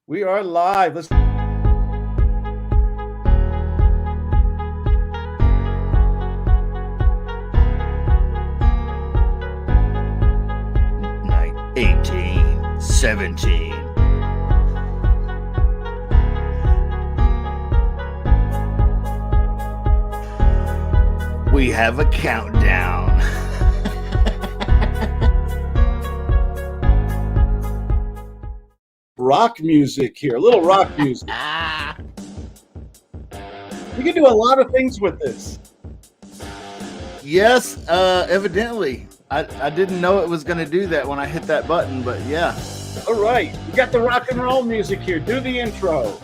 We are live. Let's 18, 17. We have a countdown. rock music here, a little rock music. You can do a lot of things with this. Yes, evidently. I didn't know it was going to do that when I hit that button, but yeah. All right, we got the rock and roll music here. Do the intro.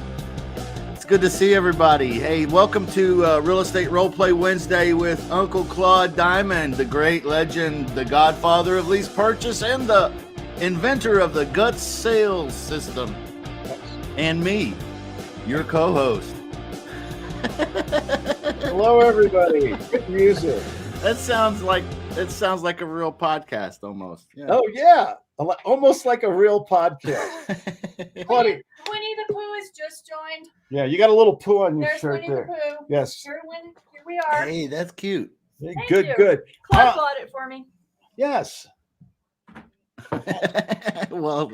It's good to see everybody. Hey, welcome to Real Estate Roleplay Wednesday with Uncle Claude Diamond, the great legend, the godfather of lease purchase, and the inventor of the guts sales system. And me, your co-host. Hello, everybody. Good music. That sounds like a real podcast almost. Yeah. Oh yeah, almost like a real podcast. Winnie the Pooh has just joined. Yeah, you got a little poo on your There's shirt Winnie there. The Pooh. Yes. Here we are. Hey, that's cute. Hey, Thank good, you. good. Claude bought it for me. Yes. Well,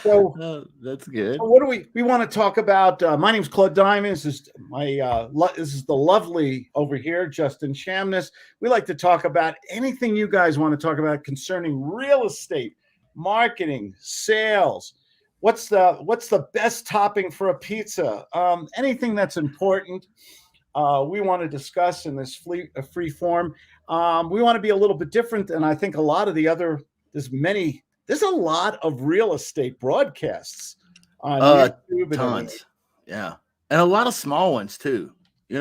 so that's good. What do we want to talk about? My name's Claude Diamond. This is this is the lovely over here, Justin Shamness. We like to talk about anything you guys want to talk about concerning real estate, marketing, sales. What's the best topping for a pizza? Anything that's important. We want to discuss in this free form. We want to be a little bit different, and I think a lot of the other there's a lot of real estate broadcasts on YouTube. Tons. Yeah. And a lot of small ones too.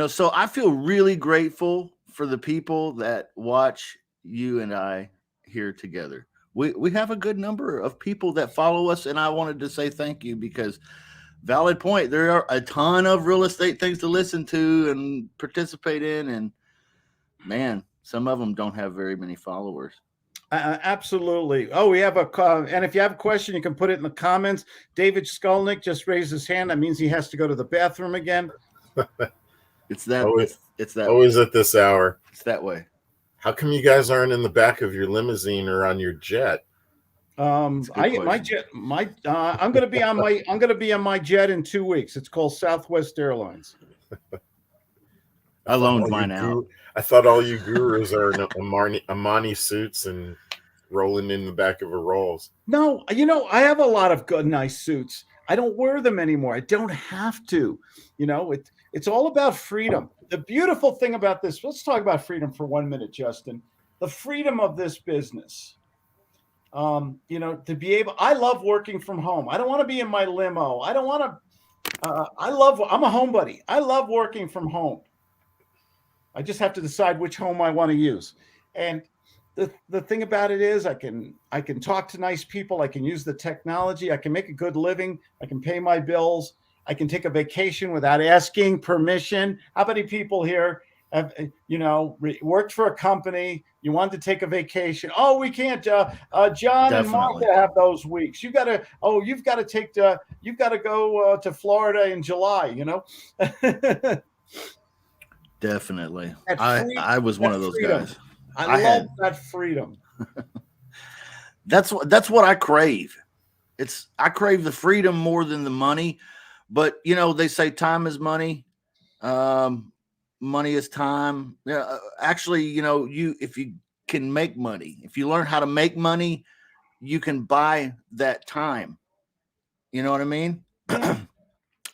So I feel really grateful for the people that watch you and I here together. We have a good number of people that follow us, and I wanted to say thank you because valid point. There are a ton of real estate things to listen to and participate in, and man, some of them don't have very many followers. Absolutely. Oh, we have and if you have a question, you can put it in the comments. David Skolnick just raised his hand. That means he has to go to the bathroom again. It's that. It's that. Always at this hour. It's that way. How come you guys aren't in the back of your limousine or on your jet? I'm going to be on my jet in 2 weeks. It's called Southwest Airlines. I loaned mine out. I thought all you gurus are in Armani suits and rolling in the back of a Rolls. No, I have a lot of good, nice suits. I don't wear them anymore. I don't have to. It's all about freedom. The beautiful thing about this, let's talk about freedom for 1 minute, Justin. The freedom of this business. To be able, I love working from home. I don't want to be in my limo. I don't want to, I'm a homebody. I love working from home. I just have to decide which home I want to use. And the thing about it is I can talk to nice people. I can use the technology. I can make a good living. I can pay my bills. I can take a vacation without asking permission. How many people here have, worked for a company? You want to take a vacation. Oh, we can't. John Definitely. And Martha have those weeks. You've got to go to Florida in July, Definitely. I was one of those guys. I love that freedom. That's what I crave. I crave the freedom more than the money. But they say time is money. Money is time. Yeah. Actually, if you can make money, if you learn how to make money, you can buy that time. You know what I mean?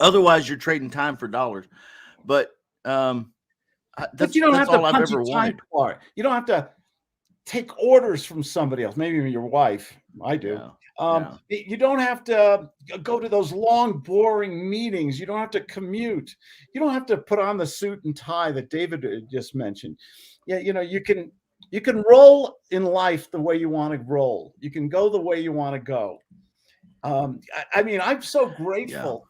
Otherwise, you're trading time for dollars. But you don't have to punch a time card. You don't have to take orders from somebody else. Maybe your wife. I do. Yeah. You don't have to go to those long, boring meetings. You don't have to commute. You don't have to put on the suit and tie that David just mentioned. Yeah, you can roll in life the way you want to roll. You can go the way you want to go. I'm so grateful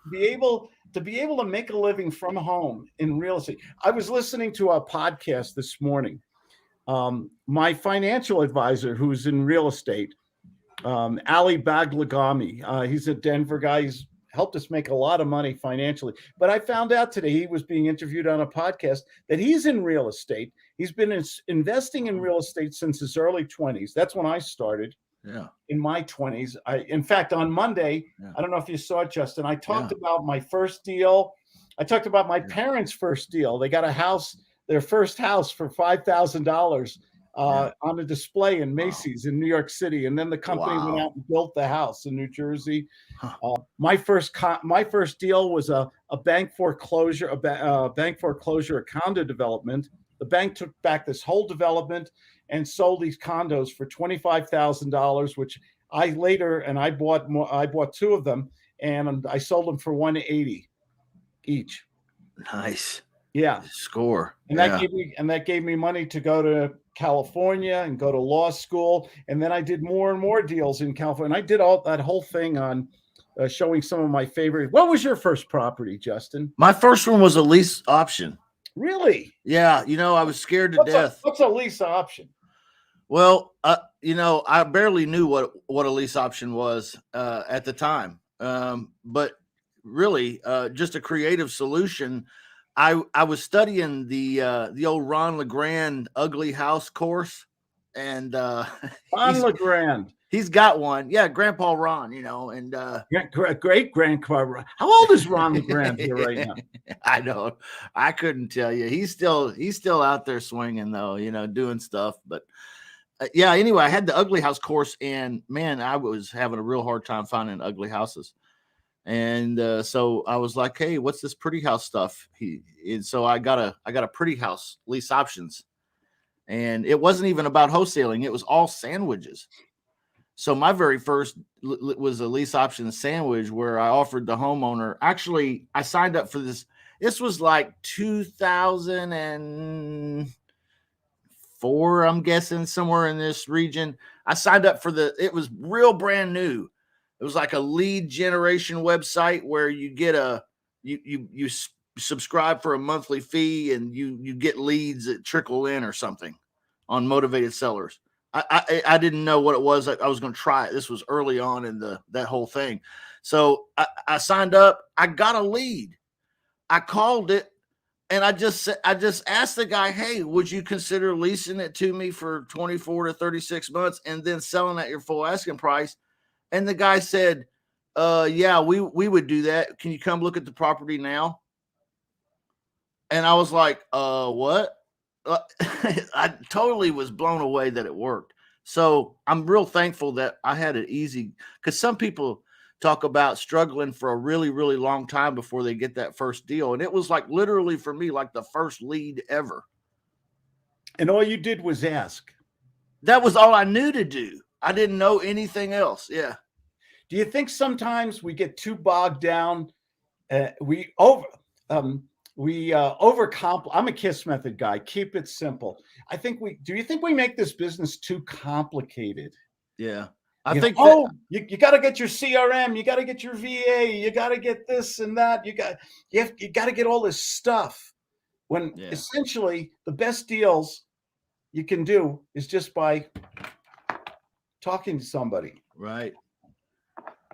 to be able to make a living from home in real estate. I was listening to a podcast this morning. My financial advisor, who's in real estate, Ali Baglagami, he's a Denver guy. He's helped us make a lot of money financially. But I found out today he was being interviewed on a podcast that he's in real estate. He's been investing in real estate since his early 20s. That's when I started. Yeah. In my 20s. In fact, on Monday, I don't know if you saw it, Justin, I talked about my first deal. I talked about my parents' first deal. They got a house, their first house, for $5,000 on a display in Macy's in New York City. And then the company went out and built the house in New Jersey. My first deal was a bank foreclosure, a condo development. The bank took back this whole development and sold these condos for $25,000, which I bought two of them, and I sold them for $180 each. Nice. Yeah. Score. And that gave me money to go to California and go to law school. And then I did more and more deals in California. And I did all that whole thing on showing some of my favorite. What was your first property, Justin? My first one was a lease option. Really? Yeah. I was scared to death. What's a lease option? Well, I barely knew what a lease option was at the time. But really, just a creative solution. I was studying the old Ron LeGrand Ugly House course, and Ron LeGrand. He's got one. Yeah, Grandpa Ron, and great grandpa Ron. How old is Ron LeGrand here right now? I know. I couldn't tell you. He's still out there swinging though, doing stuff. But anyway, I had the Ugly House course, and man, I was having a real hard time finding ugly houses. And so I was like, hey, what's this pretty house stuff? And so I got a pretty house lease options, and it wasn't even about wholesaling. It was all sandwiches. So my very first was a lease option sandwich where I offered the homeowner. Actually, I signed up for this. This was like 2004, I'm guessing, somewhere in this region. I signed up for it was real brand new. It was like a lead generation website where you get you subscribe for a monthly fee, and you get leads that trickle in or something on motivated sellers. I didn't know what it was. I was going to try it. This was early on in that whole thing. So I signed up. I got a lead. I called it, and I just asked the guy, hey, would you consider leasing it to me for 24 to 36 months and then selling at your full asking price? And the guy said, yeah, we would do that. Can you come look at the property now? And I was like, what? I totally was blown away that it worked. So I'm real thankful that I had it easy, because some people talk about struggling for a really, really long time before they get that first deal. And it was like literally for me, like the first lead ever. And all you did was ask. That was all I knew to do. I didn't know anything else. Yeah. Do you think sometimes we get too bogged down? I'm a KISS method guy. Keep it simple. Do you think we make this business too complicated? Yeah. You got to get your CRM, you got to get your VA, you got to get this and that. You got to get all this stuff, when essentially the best deals you can do is just by talking to somebody. Right.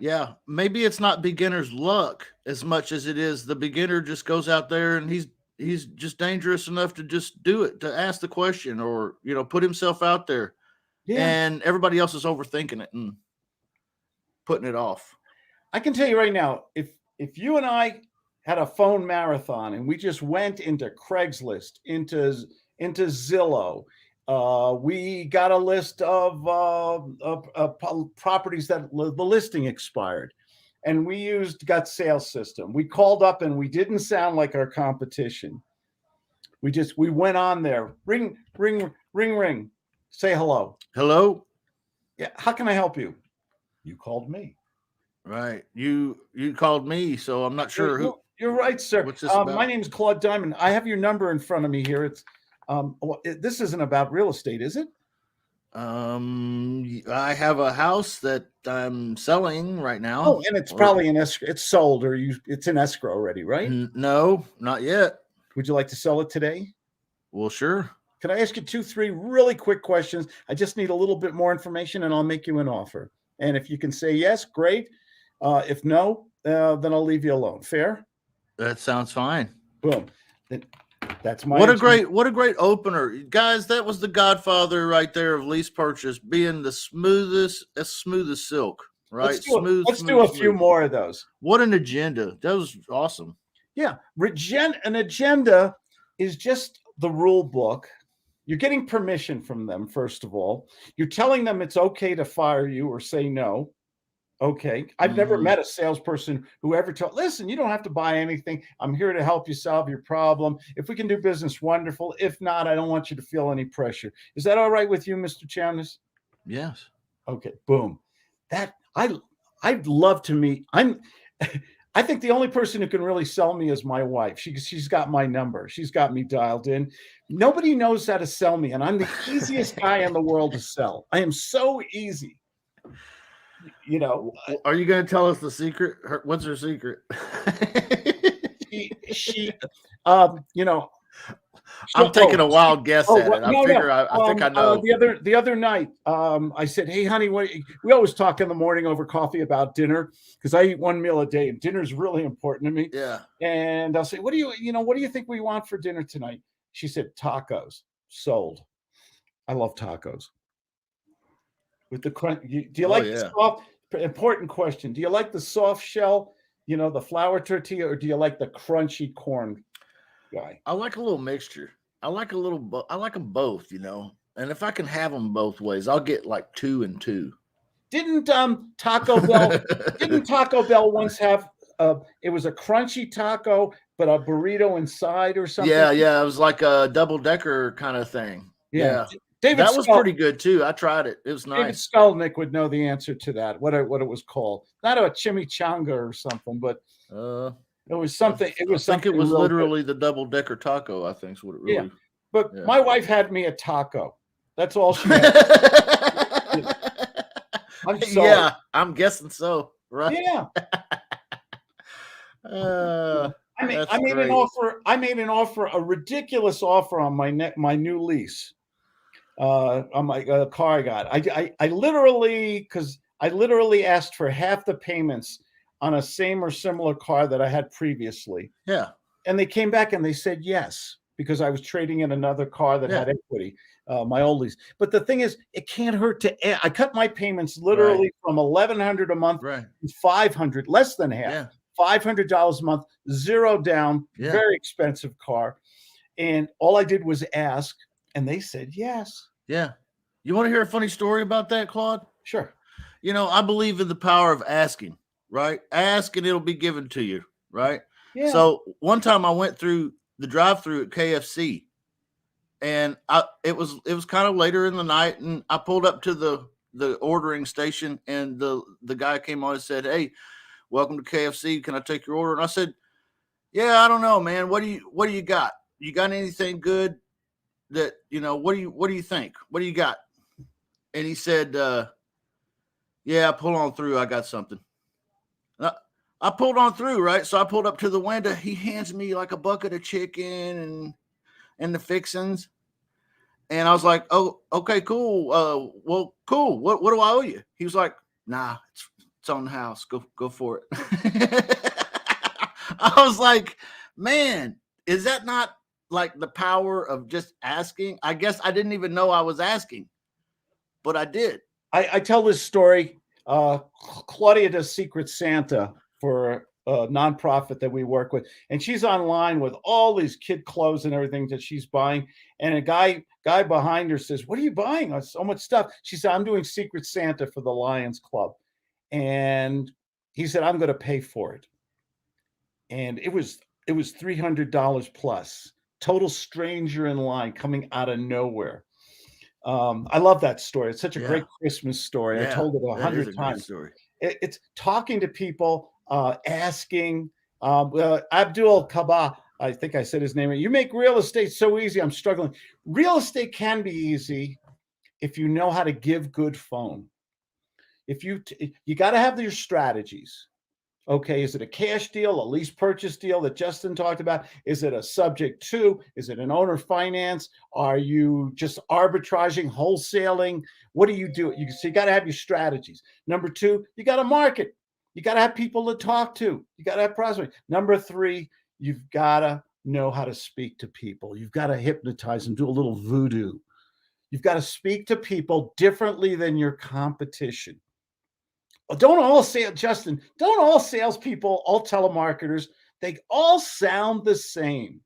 Yeah, maybe it's not beginner's luck as much as it is the beginner just goes out there and he's just dangerous enough to just do it, to ask the question, or put himself out there. Yeah. And everybody else is overthinking it and putting it off. I can tell you right now, if you and I had a phone marathon and we just went into Craigslist, into Zillow, we got a list of properties that the listing expired, and we got sales system. We called up and we didn't sound like our competition. We went on there. Ring, ring, ring, ring. Say hello. Hello. Yeah. How can I help you? You called me. Right. You called me, so I'm not sure who. You're right, sir. What's this about? My name is Claude Diamond. I have your number in front of me here. It's this isn't about real estate, is it? I have a house that I'm selling right now. Oh, and it's probably in escrow. It's sold, or it's in escrow already, right? No, not yet. Would you like to sell it today? Well, sure. Can I ask you 2-3 really quick questions? I just need a little bit more information, and I'll make you an offer. And if you can say yes, great. If no, then I'll leave you alone. Fair? That sounds fine. Boom. That's my What a great opener, guys. That was the Godfather right there of lease purchase, being the smoothest as silk, right? Let's do a few more of those. What an agenda. That was awesome. Yeah. An agenda is just the rule book. You're getting permission from them, first of all. You're telling them it's okay to fire you or say no. Okay. I've never met a salesperson who ever told, listen, you don't have to buy anything. I'm here to help you solve your problem. If we can do business, wonderful. If not, I don't want you to feel any pressure. Is that all right with you, Mr. Chalmers? Yes. Okay. Boom. That I'd love to meet. I think the only person who can really sell me is my wife. She's got my number. She's got me dialed in. Nobody knows how to sell me, and I'm the easiest guy in the world to sell. I am so easy. You know, are you going to tell us the secret? What's her secret? she you know, I'm taking a wild guess at it. I think I know. The other night, I said, "Hey, honey, we always talk in the morning over coffee about dinner because I eat one meal a day, and dinner is really important to me." Yeah. And I'll say, "What do you think we want for dinner tonight?" She said, "Tacos." Sold. I love tacos. With the crunch, do you like the soft? Important question. Do you like the soft shell? You know, the flour tortilla, or do you like the crunchy corn guy? I like a little mixture. I like them both, you know. And if I can have them both ways, I'll get like 2 and 2. Didn't Taco Bell once have it was a crunchy taco but a burrito inside or something? Yeah, it was like a double-decker kind of thing. Yeah. That was pretty good too. I tried it. It was nice. David Skolnick would know the answer to that. What it was called. Not a chimichanga or something, but it was something. It was something. I think it was literally the double-decker taco, I think is what it really. Yeah. But my wife had me a taco. That's all she had. I'm sorry. Yeah, I'm guessing so. Right. Yeah. I made an offer, a ridiculous offer on my new lease. On my car I got. I literally asked for half the payments on a same or similar car that I had previously. Yeah. And they came back and they said yes, because I was trading in another car that had equity, my old lease. But the thing is, it can't hurt to I cut my payments literally from $1,100 a month to $500, less than half. Yeah. $500 a month, 0 down, very expensive car. And all I did was ask, and they said yes. Yeah. You want to hear a funny story about that, Claude? Sure. You know, I believe in the power of asking, right? Ask and it'll be given to you, right? Yeah. So one time I went through the drive-through at KFC, and it was kind of later in the night, and I pulled up to the ordering station, and the guy came on and said, "Hey, welcome to KFC. Can I take your order?" And I said, "Yeah, I don't know, man. What do you got? You got anything good that, you know, what do you think? What do you got?" And he said, "Yeah, pull on through. I got something." I pulled on through, right? So I pulled up to the window. He hands me like a bucket of chicken and the fixings. And I was like, "Oh, okay, cool. Well, cool. What do I owe you?" He was like, "Nah, it's on the house. Go for it." I was like, man, is that not like the power of just asking? I guess I didn't even know I was asking, but I did. I tell this story. Claudia does Secret Santa for a nonprofit that we work with, and she's online with all these kid clothes and everything that she's buying. And a guy behind her says, "What are you buying? So much stuff." She said, "I'm doing Secret Santa for the Lions Club." And he said, "I'm going to pay for it." And it was $300 plus. Total stranger in line coming out of nowhere. I love that story. It's such a great Christmas story. I told it 100 times. It's talking to people, asking. Abdul Kaba, I think I said his name. "You make real estate so easy. I'm struggling." Real estate can be easy if you know how to give good phone. If you got to have your strategies. Okay, is it a cash deal, a lease purchase deal that Justin talked about? Is it a subject to? Is it an owner finance? Are you just arbitraging, wholesaling? What do you do? So you got to have your strategies. Number 2, you got to market. You got to have people to talk to. You got to have prospects. Number 3, you've got to know how to speak to people. You've got to hypnotize and do a little voodoo. You've got to speak to people differently than your competition. Don't all salespeople, all telemarketers, they all sound the same.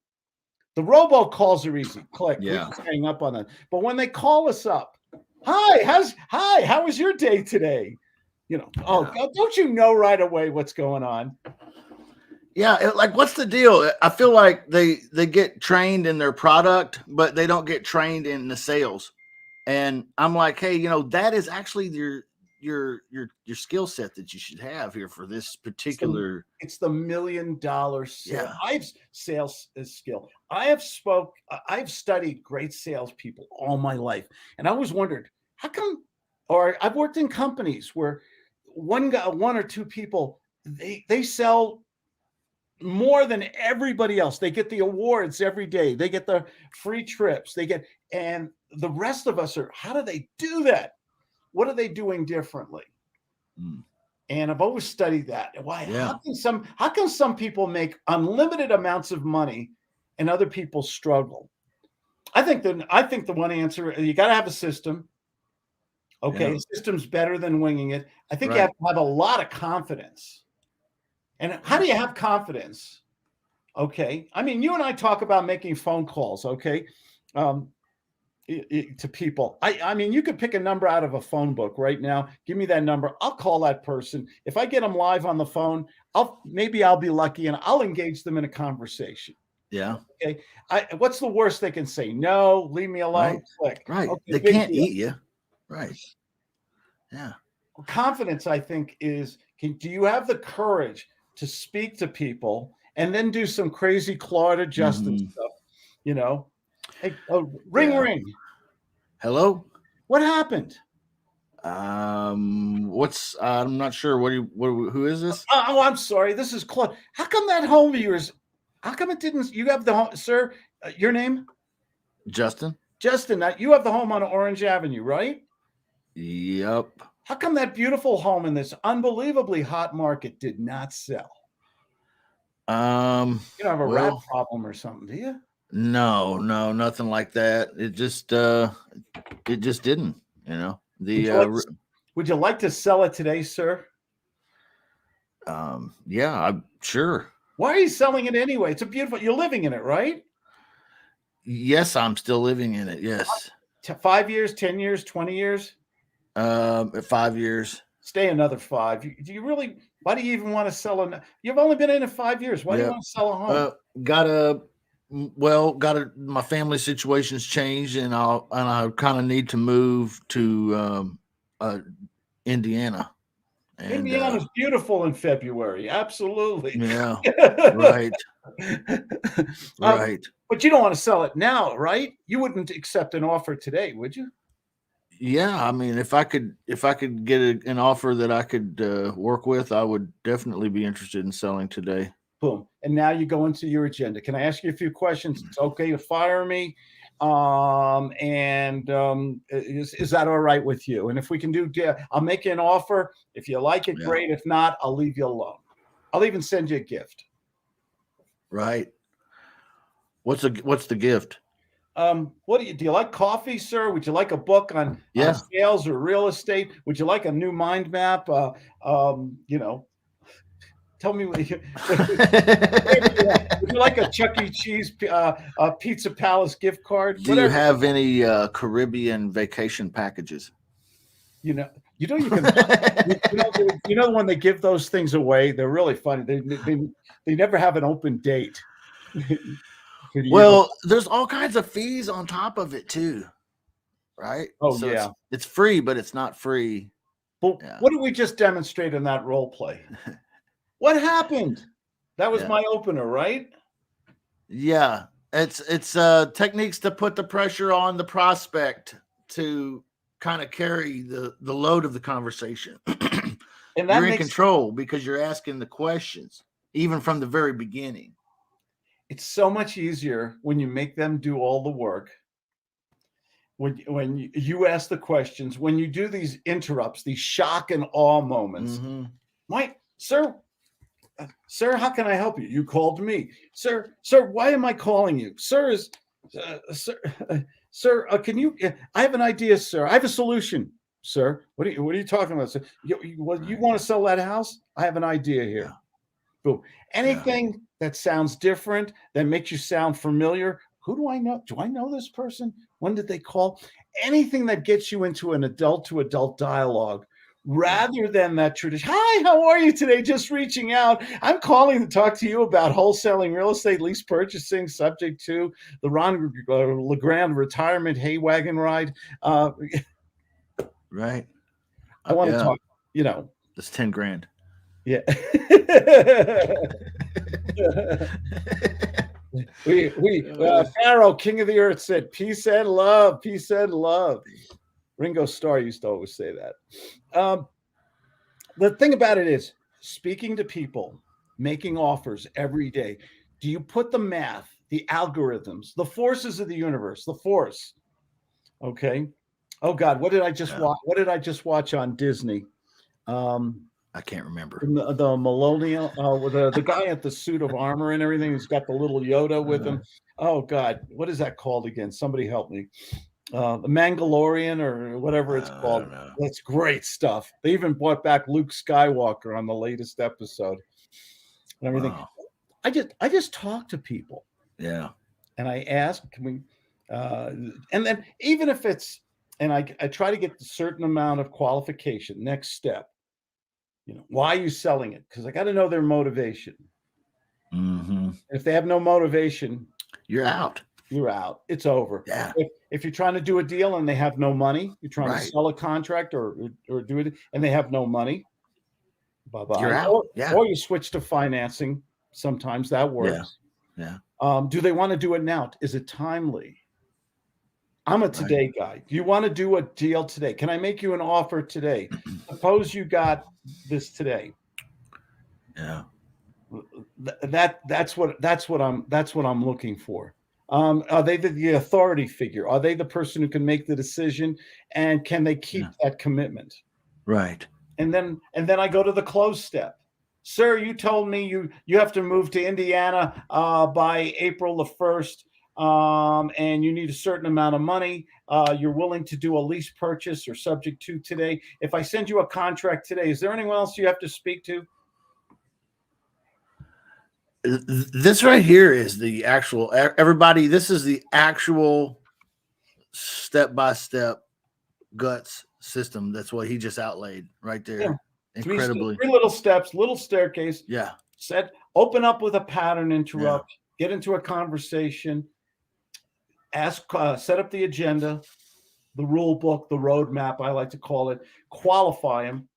The robocalls are easy. Click. We Yeah. just hang up on it. But when they call us up, hi, how was your day today? You know, oh, don't you know right away what's going on? Yeah, like what's the deal? I feel like they get trained in their product, but they don't get trained in the sales. And I'm like, hey, you know, that is actually your skill set that you should have here for this particular. It's the $1 million sale. Yeah. I've sales skill. I've studied great salespeople all my life, and I always wondered how come. Or I've worked in companies where one or two people they sell more than everybody else. They get the awards every day. They get the free trips. And the rest of us how do they do that? What are they doing differently? And I've always studied that. Why? Yeah. How can some people make unlimited amounts of money and other people struggle? I think the one answer, you got to have a system. Okay, Yeah. a system's better than winging it. I think Right. you have to have a lot of confidence. And how do you have confidence? Okay. I mean, you and I talk about making phone calls, okay, to people. I mean, you could pick a number out of a phone book right now. Give me that number. I'll call that person. If I get them live on the phone, maybe I'll be lucky and I'll engage them in a conversation. Yeah. Okay. What's the worst they can say? No, leave me alone. Right. Click. Right. Okay, They big can't deal. eat you. Right. Yeah. Confidence, I think, is do you have the courage to speak to people and then do some crazy Claude adjusting stuff? You know, hey, ring. Hello. What happened? I'm not sure. Who is this? Oh, I'm sorry. This is Claude. How come that home of yours? How come it didn't? You have the home, sir. Your name? Justin. Justin. You have the home on Orange Avenue, right? Yep. How come that beautiful home in this unbelievably hot market did not sell? You don't have a rat problem or something, do you? No, nothing like that. It just didn't, you know. Would you like to sell it today, sir? Yeah, I'm sure. Why are you selling it anyway? It's you're living in it, right? Yes, I'm still living in it. Yes. 5 years, 10 years, 20 years? 5 years. Stay another 5. Do you really? Why do you even want to sell You've only been in it 5 years. Why do you want to sell a home? My family situation's changed, and I kind of need to move to Indiana. And, Indiana's beautiful in February. Absolutely. Yeah. Right. Right. But you don't want to sell it now, right? You wouldn't accept an offer today, would you? Yeah, I mean, if I could get an offer that I could work with, I would definitely be interested in selling today. Boom. And now you go into your agenda. Can I ask you a few questions? It's okay to fire me. Is that all right with you? And if we can I'll make you an offer. If you like it, great. If not, I'll leave you alone. I'll even send you a gift. Right. What's the gift? Do you like coffee, sir? Would you like a book on sales or real estate? Would you like a new mind map? Tell me would you like a Chuck E. Cheese Pizza Palace gift card? Do you have any Caribbean vacation packages? You can. When they give those things away, they're really funny. They never have an open date. Well, there's all kinds of fees on top of it too, right? Oh, so yeah. It's free, but it's not free. But what did we just demonstrate in that role play? What happened? That was my opener, right? Yeah. It's techniques to put the pressure on the prospect to kind of carry the load of the conversation. And you're in control because you're asking the questions, even from the very beginning. It's so much easier when you make them do all the work. When you ask the questions, when you do these interrupts, these shock and awe moments. Sir, sir, how can I help you? You called me. Sir, why am I calling you? Sir, can you, I have an idea, sir. I have a solution, sir. What are you talking about, sir? You want to sell that house? I have an idea here. Yeah. Boom. Anything that sounds different, that makes you sound familiar. Who do I know? Do I know this person? When did they call? Anything that gets you into an adult to adult dialogue rather than that tradition. Hi, how are you today? Just reaching out. I'm calling to talk to you about wholesaling real estate, lease purchasing, subject to the Ron LeGrand retirement hay wagon ride. Right. I want to talk, That's 10 grand. Yeah. Pharaoh, King of the Earth, said, "Peace and love, peace and love." Ringo Starr used to always say that. The thing about it is, speaking to people, making offers every day. Do you put the math, the algorithms, the forces of the universe, the force? Okay. Oh God, what did I just watch? What did I just watch on Disney? I can't remember. The millennial, the guy at the suit of armor and everything, who's got the little Yoda with him. Oh God, what is that called again? Somebody help me. The Mandalorian or whatever it's called. That's great stuff. They even brought back Luke Skywalker on the latest episode and everything. Wow. I just talk to people. Yeah. And I ask, can we, and then even if it's, and I try to get a certain amount of qualification. Next step. Why are you selling it? Because I got to know their motivation. Mm-hmm. If they have no motivation, you're out. You're out. It's over. Yeah. If you're trying to do a deal and they have no money, you're trying to sell a contract or do it, and they have no money, bye-bye. You're out. Or you switch to financing. Sometimes that works. Yeah. Do they want to do it now? Is it timely? I'm a today guy. Do you want to do a deal today? Can I make you an offer today? Suppose you got this today. Yeah. That's what I'm looking for. Are they the authority figure? Are they the person who can make the decision? And can they keep that commitment? Right. And then I go to the close step. Sir, you told me you have to move to Indiana by April the 1st. And you need a certain amount of money. You're willing to do a lease purchase or subject to today. If I send you a contract today, is there anyone else you have to speak to? This right here is the actual, everybody, this is the actual step-by-step guts system. That's what he just outlaid right there. Yeah. Incredibly. Three little steps, little staircase. Yeah. Open up with a pattern interrupt, get into a conversation, ask, set up the agenda, the rule book, the roadmap, I like to call it, qualify them,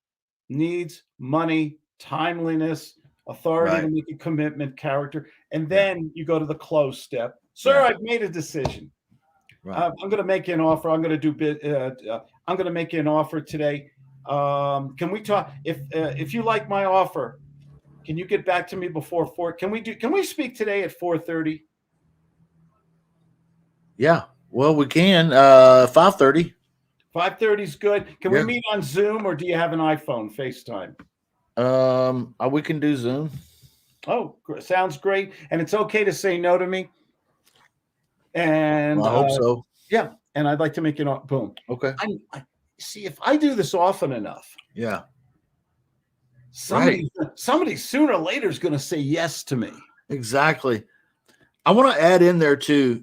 needs, money, timeliness, authority to make a commitment, character, and then you go to the close step. Sir, I've made a decision. I'm going to make you an offer. I'm going to make you an offer today. Can we talk? If you like my offer, can you get back to me before 4? Can we speak today at 4:30? Yeah. Well, we can. 5:30. 5:30 is good. Can we meet on Zoom or do you have an iPhone, FaceTime? We can do Zoom. Oh, sounds great. And it's okay to say no to me. And I hope so. Yeah. And I'd like to make it boom. Okay. See, if I do this often enough. Yeah. Somebody sooner or later is going to say yes to me. Exactly. I want to add in there too,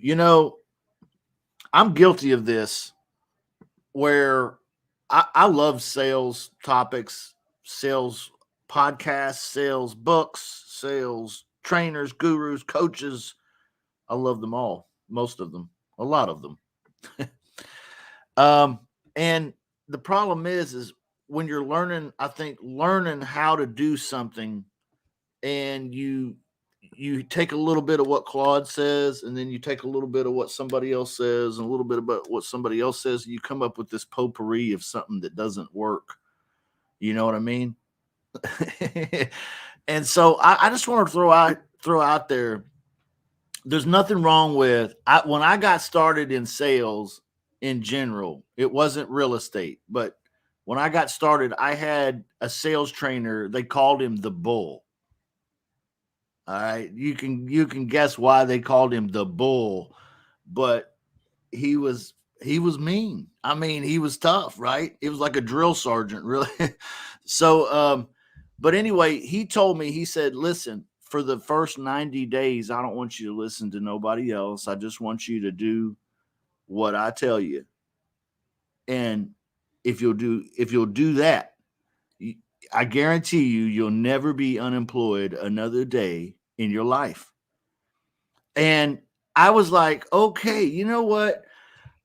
I'm guilty of this where I love sales topics, sales podcasts, sales books, sales trainers, gurus, coaches. I love them all, most of them, a lot of them. And the problem is when you're learning how to do something and you take a little bit of what Claude says, and then you take a little bit of what somebody else says and a little bit about what somebody else says, and you come up with this potpourri of something that doesn't work. You know what I mean? And so I just want to throw out there, there's nothing wrong with, when I got started in sales in general, it wasn't real estate, but when I got started, I had a sales trainer. They called him the Bull. All right. You can guess why they called him the Bull, but he was mean. I mean, he was tough, right? It was like a drill sergeant, really. So, but anyway, he told me, he said, listen, for the first 90 days, I don't want you to listen to nobody else. I just want you to do what I tell you. And if you'll do that, I guarantee you'll never be unemployed another day in your life. And I was like, okay, you know what?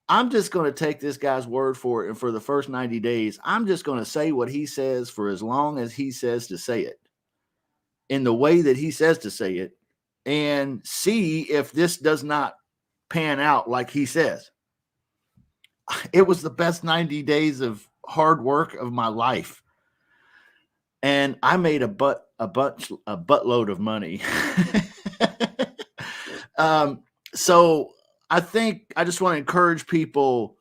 I'm just going to take this guy's word for it. And for the first 90 days, I'm just going to say what he says for as long as he says to say it in the way that he says to say it, and see if this does not pan out like he says. It was the best 90 days of hard work of my life. And I made a buttload of money. So I think I just want to encourage people.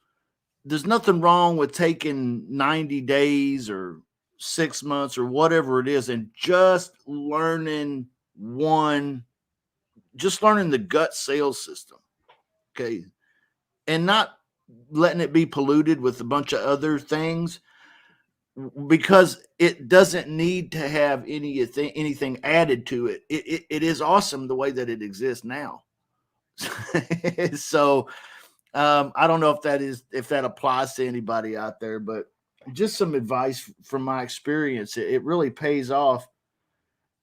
There's nothing wrong with taking 90 days or 6 months or whatever it is and just learning the gut sales system. Okay. And not letting it be polluted with a bunch of other things, because it doesn't need to have anything added to it. It is awesome the way that it exists now. So I don't know if that applies to anybody out there, but just some advice from my experience. It really pays off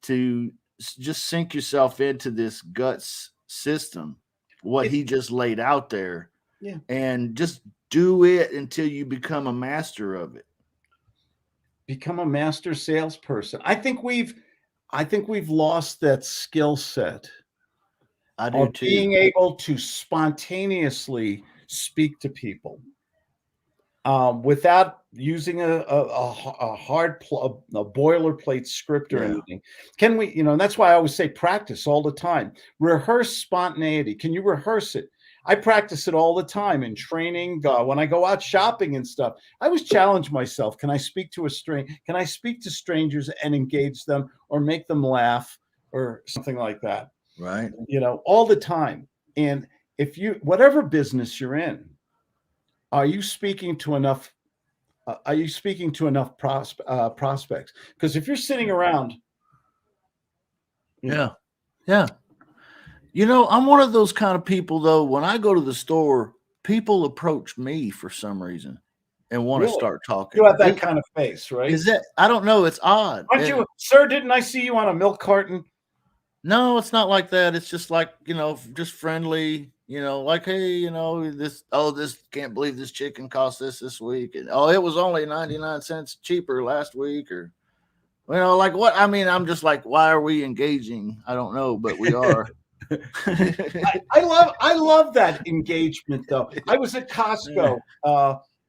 to just sink yourself into this guts system, what he just laid out there, and just do it until you become a master of it. Become a master salesperson. I think we've lost that skill set. I do too. Being able to spontaneously speak to people without using a boilerplate script or anything. Can we? And that's why I always say practice all the time. Rehearse spontaneity. Can you rehearse it? I practice it all the time in training. When I go out shopping and stuff, I always challenge myself. Can I speak to Can I speak to strangers and engage them or make them laugh or something like that? Right. All the time. And if whatever business you're in, are you speaking to enough prospects? Because if you're sitting around, yeah. I'm one of those kind of people, though. When I go to the store, people approach me for some reason and want to start talking. You have that kind of face, right? Is that? I don't know. It's odd. Aren't you, sir? Didn't I see you on a milk carton? No, it's not like that. It's just like, just friendly, like, hey, this can't believe this chicken cost this week. And it was only 99 cents cheaper last week, or, like what? I mean, I'm just like, why are we engaging? I don't know, but we are. I love that engagement, though. I was at Costco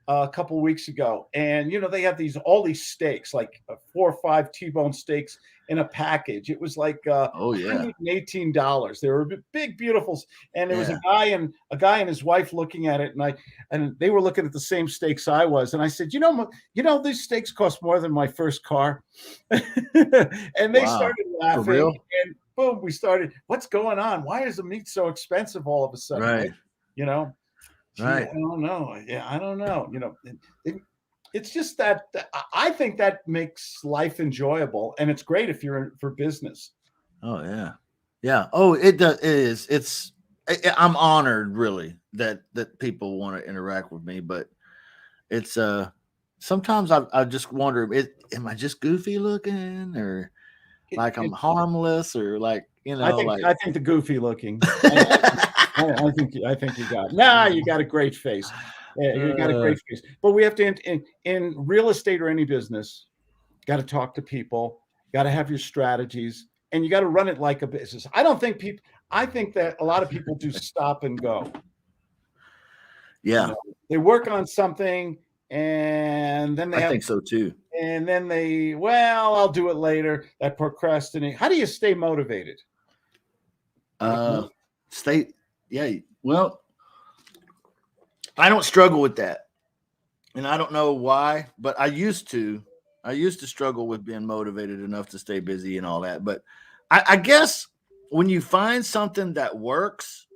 a couple of weeks ago, and they have all these steaks, like 4 or 5 T-bone steaks in a package. It was like $118. They were big, beautiful, and there was a guy and his wife looking at it, and they were looking at the same steaks I was, and I said, these steaks cost more than my first car, and they started laughing. For real? And boom, we started. What's going on? Why is the meat so expensive all of a sudden? Right. Right. I don't know. Yeah, I don't know. It's just that I think that makes life enjoyable, and it's great if you're in for business. Oh yeah, yeah. Oh, it does. It is. I'm honored, really, that people want to interact with me. But it's sometimes I just wonder, am I just goofy looking, or like I'm harmless, or like I think the goofy looking. I think you got you got a great face. Yeah, you got a great face. But we have to in real estate or any business, got to talk to people, got to have your strategies, and you got to run it like a business. I think that a lot of people do stop and go. Yeah. They work on something and then I think so too. And then I'll do it later. That procrastinate. How do you stay motivated? Well, I don't struggle with that. and I don't know why, but I used to struggle with being motivated enough to stay busy and all that. But I guess when you find something that works,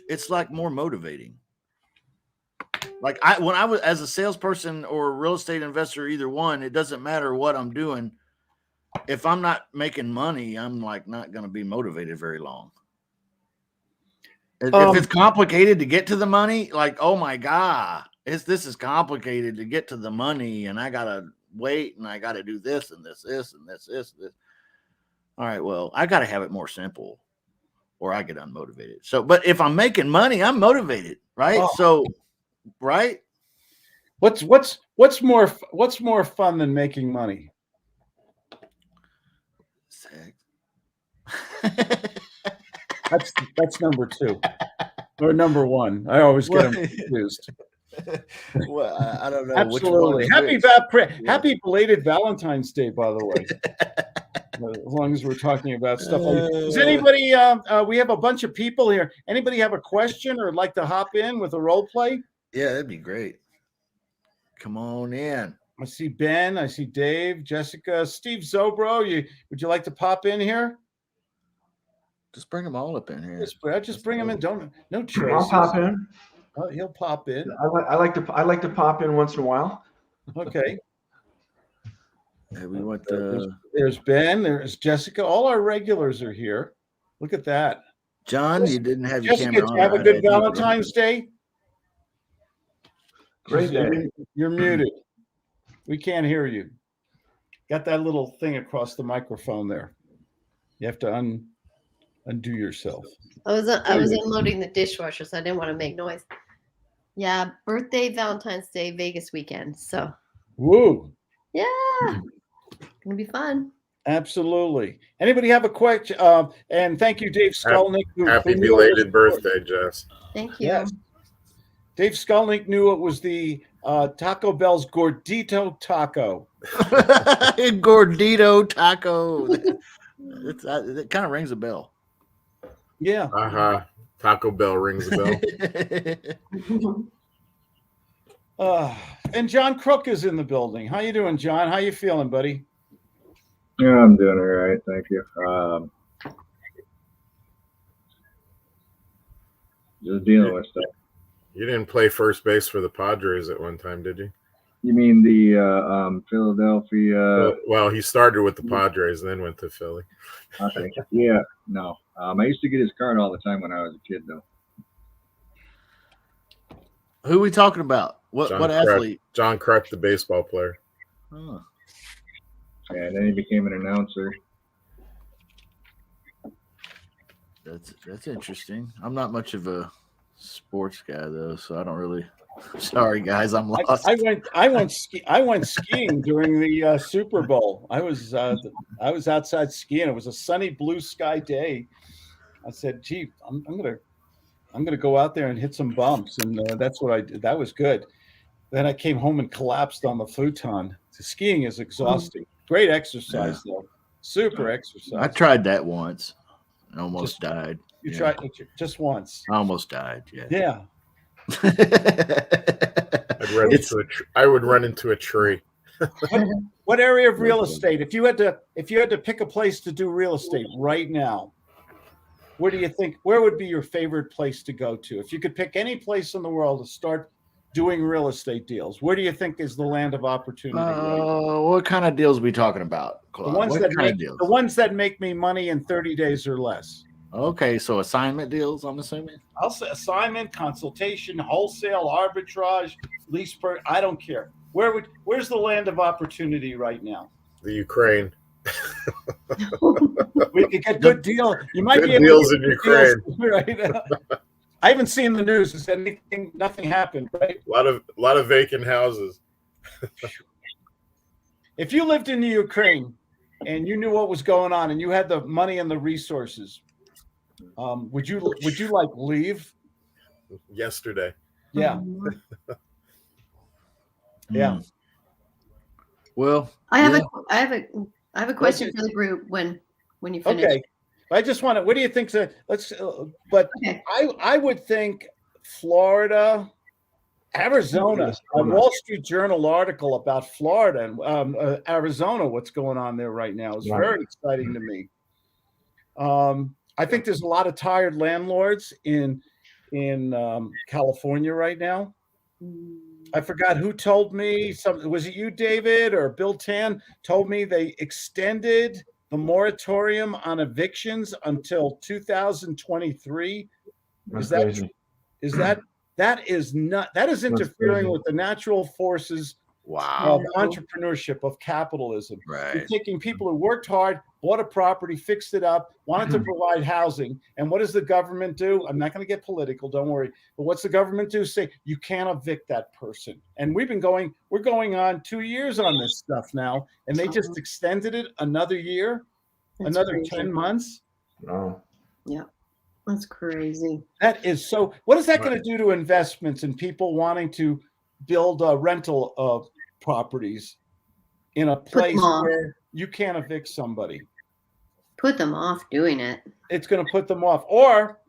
it's like more motivating. Like when I was as a salesperson or a real estate investor, either one, it doesn't matter what I'm doing. If I'm not making money, I'm like not going to be motivated very long. If it's complicated to get to the money, like, oh my God, this is complicated to get to the money, and I gotta wait, and I gotta do this and this and this. All right, well, I gotta have it more simple, or I get unmotivated. So, but if I'm making money, I'm motivated, right? So, right? What's more fun than making money? Sex. That's number 2 or number 1. I always get them confused. Well, I don't know. Absolutely. Which one is Happy belated Valentine's Day, by the way. As long as we're talking about stuff like does anybody we have a bunch of people here. Anybody have a question or like to hop in with a role play? Yeah, that'd be great. Come on in. I see Ben, I see Dave, Jessica, Steve Zobro. Would you like to pop in here? Just bring them all up in here. Just bring them in. No choice. I'll pop in. He'll pop in. I like to pop in once in a while. Okay. Hey, we went there's Ben, there's Jessica. All our regulars are here. Look at that. John, you didn't have your Jessica, camera on. have a good Valentine's Day. Great day. You're muted. We can't hear you. Got that little thing across the microphone there. You have to undo yourself. I was unloading the dishwasher, so I didn't want to make noise. Yeah, birthday, Valentine's Day, Vegas weekend. So, woo. Yeah, gonna be fun. Absolutely. Anybody have a question? And thank you, Dave Skolnick. Happy belated birthday, Jess. Thank you. Yes. Dave Skolnick knew it was the Taco Bell's Gordito Taco. Gordito Taco. It kind of rings a bell. Yeah. Taco Bell rings a bell. And John Crook is in the building. How you doing, John? How you feeling, buddy? Yeah, I'm doing all right. Thank you. Just dealing with stuff. You didn't play first base for the Padres at one time, did you? You mean the Philadelphia? Well, he started with the Padres and then went to Philly. Okay. Yeah. No. I used to get his card all the time when I was a kid, though. Who are we talking about? What athlete? John Kruk, the baseball player. Huh. Yeah, and then he became an announcer. That's interesting. I'm not much of a sports guy though, so I don't really. Sorry, guys, I'm lost. I went skiing during the Super Bowl. I was outside skiing. It was a sunny blue sky day. I said, "Gee, I'm gonna go out there and hit some bumps," and that's what I did. That was good. Then I came home and collapsed on the futon. Skiing is exhausting. Great exercise though. Super exercise. I tried that once. I almost died. You tried it just once. I almost died. Yeah. Yeah. I would run into a tree. What area of real estate? If you had to pick a place to do real estate right now, where do you think? Where would be your favorite place to go to? If you could pick any place in the world to start doing real estate deals, where do you think is the land of opportunity? What kind of deals are we talking about, Claude? The ones that make me money in 30 days or less. Okay, so assignment deals, I'm assuming? I'll say assignment, consultation, wholesale, arbitrage, lease per. I don't care. Where's the land of opportunity right now? The Ukraine. We could get good deal. You might good be able deals to in Ukraine. Right? I haven't seen the news. Has nothing happened, right? A lot of vacant houses. If you lived in the Ukraine and you knew what was going on and you had the money and the resources, would you like leave? Yesterday. Yeah. Yeah. Well, I have a question for the group when you finish. Okay. I just want to. What do you think? I would think Florida, Arizona, Oh, a Wall Street Journal article about Florida and Arizona, what's going on there right now is Right. very exciting to me. I think there's a lot of tired landlords in California right now. I forgot who told me. Was it you, David, or Bill Tan told me they extended the moratorium on evictions until 2023? That's Is that crazy. is that is not that is interfering crazy. with the natural forces Wow. of entrepreneurship, of capitalism. You're Right. taking people who worked hard, bought a property, fixed it up, wanted to provide housing. And what does the government do? I'm not going to get political, don't worry. But what's the government do? Say, you can't evict that person. And we're going on 2 years on this stuff now. And they just extended it another year, That's another crazy. 10 months. Oh. Yeah, that's crazy. That is so. What is that going to do to investments and people wanting to build rental properties in a place where you can't evict somebody? Put them off doing it. It's going to put them off. Or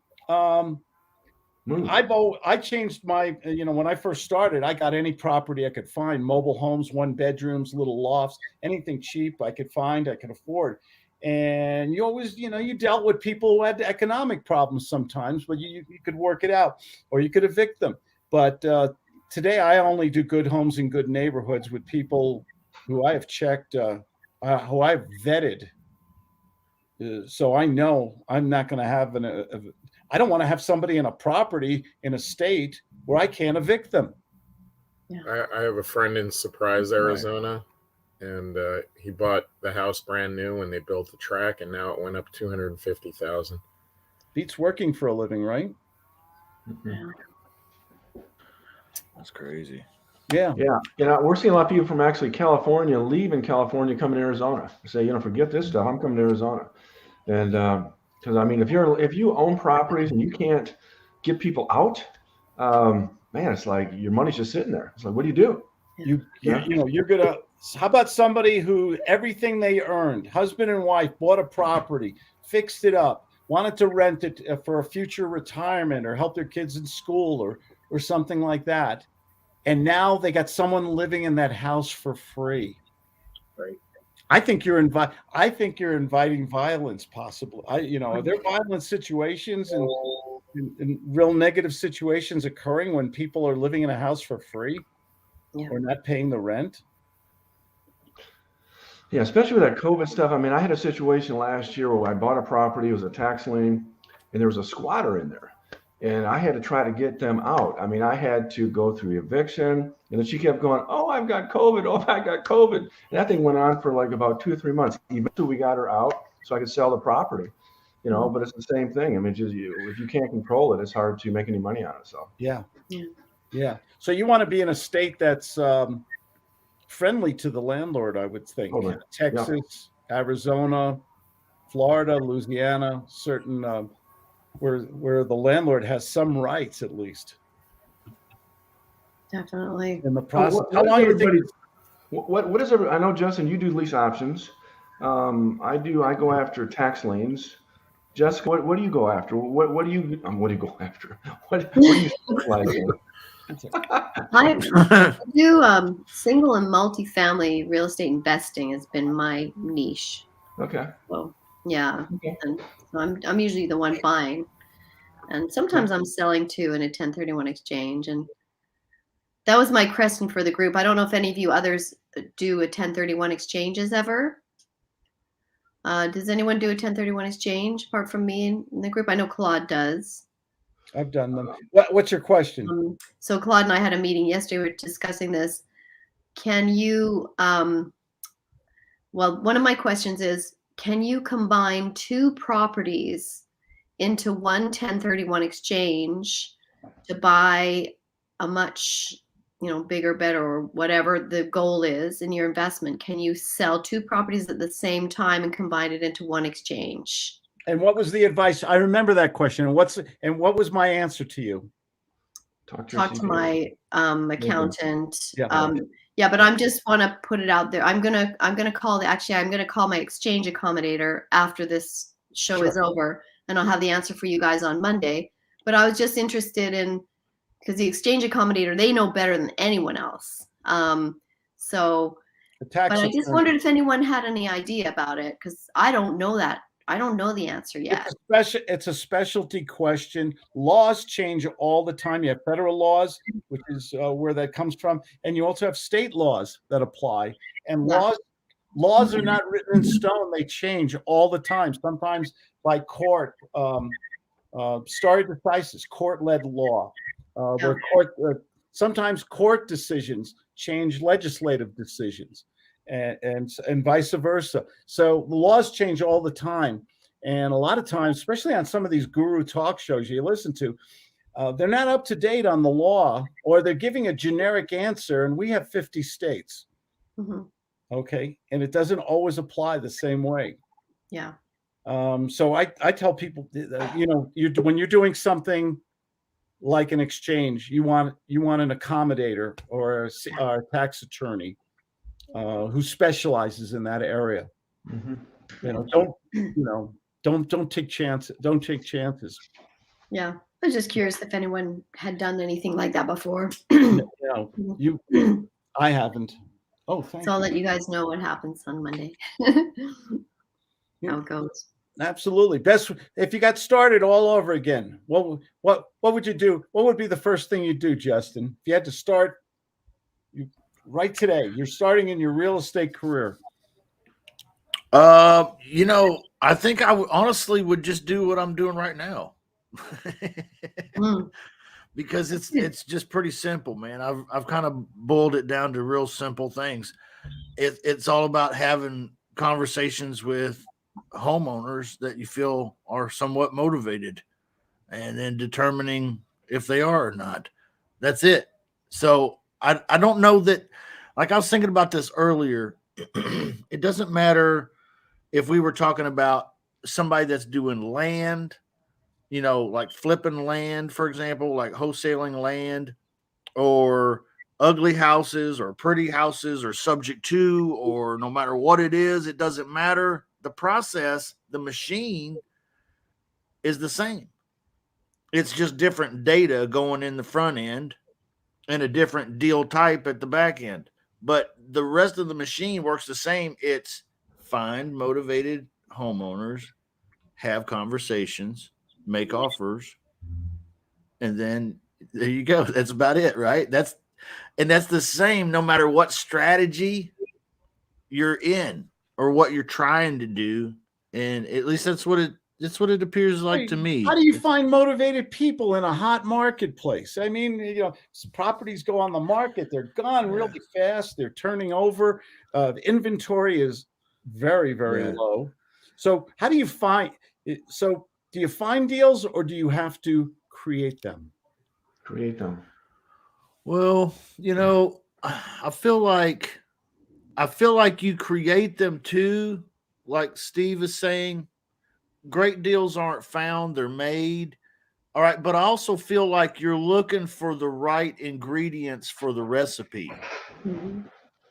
Move. I changed my, when I first started, I got any property I could find, mobile homes, 1 bedrooms, little lofts, anything cheap I could find, I could afford. And you always, you dealt with people who had economic problems sometimes, but you could work it out, or you could evict them. But today I only do good homes in good neighborhoods with people who I have checked, who I've vetted. So I know I'm not going to have I don't want to have somebody in a property in a state where I can't evict them. I have a friend in Surprise, Arizona, and he bought the house brand new when they built the track, and now it went up $250,000. Beats working for a living, right? That's crazy. Yeah. Yeah. We're seeing a lot of people from actually California leaving California, coming to Arizona. Say, forget this stuff. I'm coming to Arizona. And because I mean, if you own properties and you can't get people out, man, it's like your money's just sitting there. It's like, what do you do? You're gonna. How about somebody who everything they earned, husband and wife, bought a property, fixed it up, wanted to rent it for a future retirement or help their kids in school or something like that, and now they got someone living in that house for free. Right. I think you're inviting violence, possibly. Are there violent situations and real negative situations occurring when people are living in a house for free or not paying the rent? Yeah, especially with that COVID stuff. I mean, I had a situation last year where I bought a property, it was a tax lien, and there was a squatter in there. And I had to try to get them out. I mean, I had to go through eviction. And then she kept going, oh, I've got COVID. Oh, I got COVID. And that thing went on for like about 2 or 3 months. Eventually, we got her out so I could sell the property. But it's the same thing. I mean, just if you can't control it, it's hard to make any money on it. So yeah. So you want to be in a state that's friendly to the landlord, I would think. Totally. Texas, Arizona, Florida, Louisiana, certain where the landlord has some rights at least. Definitely. In the process. How long do you think? What is it? I know, Justin, you do lease options. I go after tax liens. Jessica, what do you go after? What do you go after? What do you specialize in? I do single and multifamily real estate investing has been my niche. Okay. So yeah, Okay. and so I'm usually the one buying, and sometimes I'm selling too in a 1031 exchange. And that was my question for the group. I don't know if any of you others do a 1031 exchanges ever. Does anyone do a 1031 exchange apart from me in the group? I know Claude does. I've done them. What's your question? So Claude and I had a meeting yesterday. We were discussing this. Can you, one of my questions is, can you combine 2 properties into one 1031 exchange to buy a much, bigger, better, or whatever the goal is in your investment? Can you sell 2 properties at the same time and combine it into one exchange? And what was the advice? I remember that question. And what was my answer to you? Talk to my accountant. Yeah. But I just want to put it out there. I'm gonna call my exchange accommodator after this show is over, and I'll have the answer for you guys on Monday. But I was just interested in because the exchange accommodator, they know better than anyone else. So, The tax but I just attorney. wondered if anyone had any idea about it, because I don't know that. I don't know the answer yet. It's a specialty question. Laws change all the time. You have federal laws, which is where that comes from, and you also have state laws that apply. And Yeah. laws are not written in stone; they change all the time. Sometimes by court, stare decisis, court-led law, where sometimes court decisions change legislative decisions. And vice versa. So the laws change all the time. And a lot of times, especially on some of these guru talk shows you listen to, they're not up to date on the law, or they're giving a generic answer. And we have 50 states. Mhm. Okay. And it doesn't always apply the same way. Yeah. So I tell people, when you're doing something like an exchange, you want an accommodator or a tax attorney who specializes in that area. Don't take chances. Don't take chances. Yeah. I was just curious if anyone had done anything like that before. I haven't. Oh, thank So I'll you. let you guys know what happens on Monday. How it goes. Absolutely. Best if you got started all over again. What would you do? What would be the first thing you'd do, Justin? If you had to start right today, you're starting in your real estate career. I think I honestly would just do what I'm doing right now. Because it's just pretty simple, man. I've kind of boiled it down to real simple things. It's all about having conversations with homeowners that you feel are somewhat motivated, and then determining if they are or not. That's it. So I don't know that, like I was thinking about this earlier. It doesn't matter if we were talking about somebody that's doing land, like flipping land, for example, like wholesaling land, or ugly houses or pretty houses, or subject to, or no matter what it is, it doesn't matter. The process, the machine is the same. It's just different data going in the front end and a different deal type at the back end. But the rest of the machine works the same. It's find motivated homeowners, have conversations, make offers, and then there you go. That's about it, right? That's the same no matter what strategy you're in or what you're trying to do. And at least that's what it appears like to me. How do you find motivated people in a hot marketplace? I mean, properties go on the market, they're gone really fast, they're turning over. The inventory is very, very low. So how do you find it? So do you find deals, or do you have to create them? Create them. Well, I feel like you create them too. Like Steve is saying, great deals aren't found, they're made. All right. But I also feel like you're looking for the right ingredients for the recipe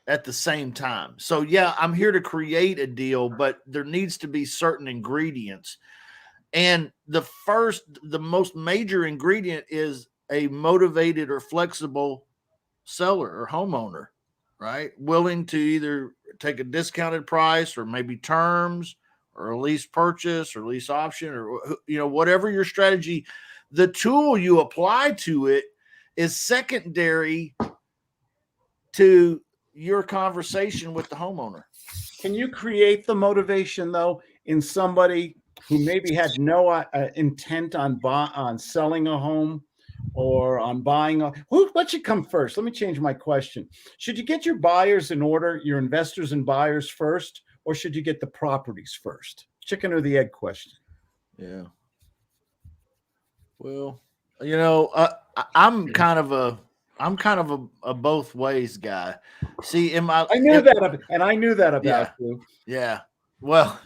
at the same time. So yeah, I'm here to create a deal, but there needs to be certain ingredients. And the most major ingredient is a motivated or flexible seller or homeowner, right? Willing to either take a discounted price, or maybe terms, or a lease purchase, or lease option, or whatever your strategy. The tool you apply to it is secondary to your conversation with the homeowner. Can you create the motivation though in somebody who maybe had no intent on selling a home or on buying what should come first? Let me change my question. Should you get your buyers in order, your investors and buyers first, or should you get the properties first? Chicken or the egg question. Yeah. Well, I'm kind of a both ways guy. See, I knew that about you. Yeah. Well,